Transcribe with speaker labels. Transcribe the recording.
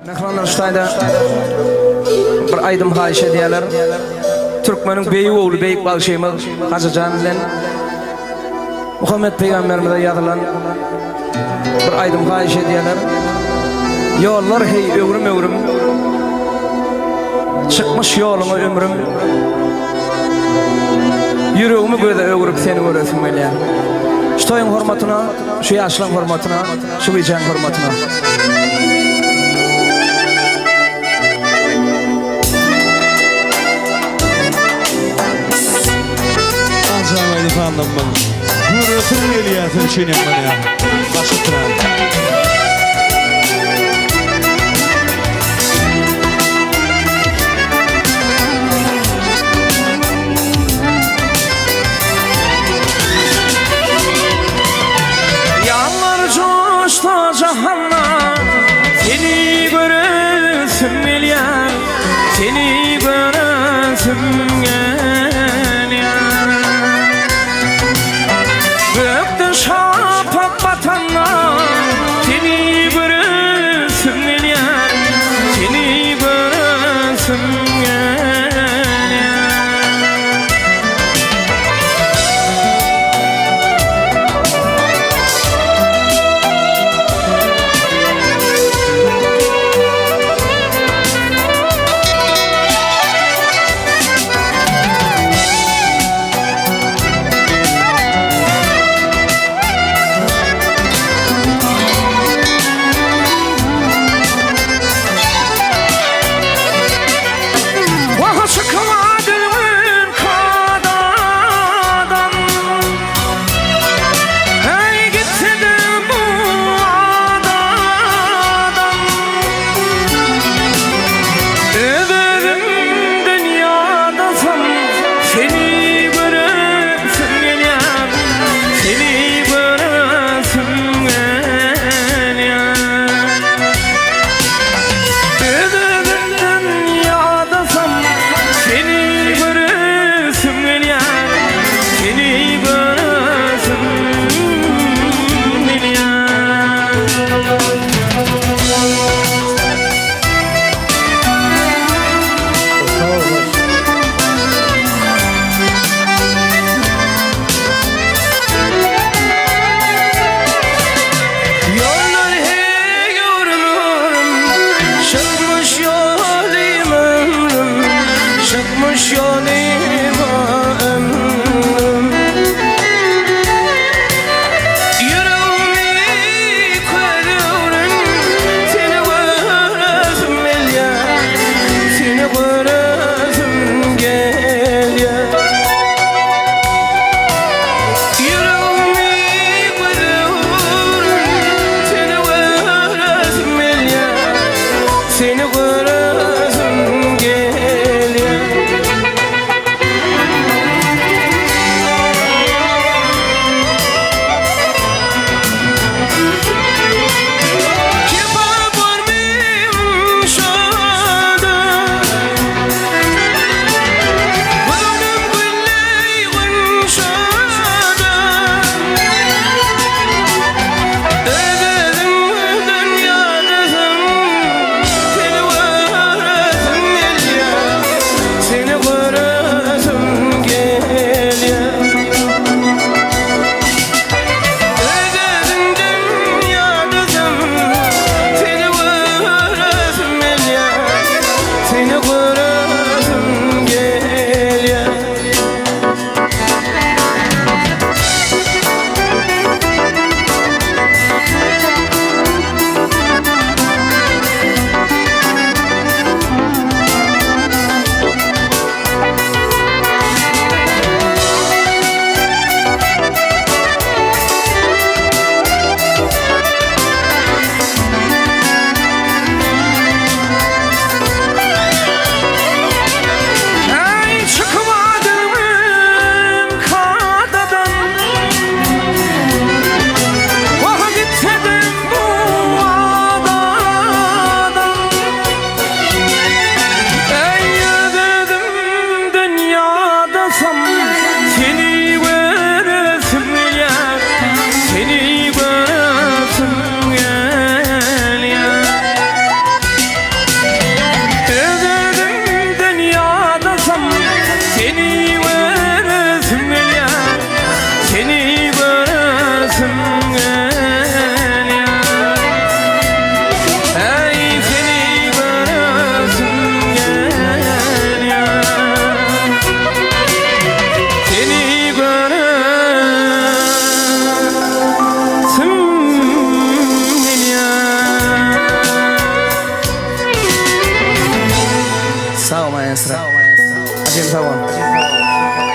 Speaker 1: Mehmanlar şutayda bir aydım hayiş ediyorlar. Türkmenin beyi oğlu Beyik Balşeyimiz Hacı Can ile Muhammed Peygamberimize yazılan bir aydım hayiş ediyorlar. Yollar hey ömrüm ömrüm, çıkmış yoluma ömrüm, yüreğimi böyle öğürüp seni göresim geliyor. Şu toyun hürmetine, şu yaşlının hürmetine, şu gecen hürmetine.
Speaker 2: Acayip efendim ben. Burasını eliyatın için yapman ya. Başıttıran.
Speaker 1: Yağlar coştu cahanna, seni göresim geliyor, seni göresim geliyor. Gökte şafak batanla, seni göresim geliyor, seni göresim geliyor. maestro. Acem sağ ol.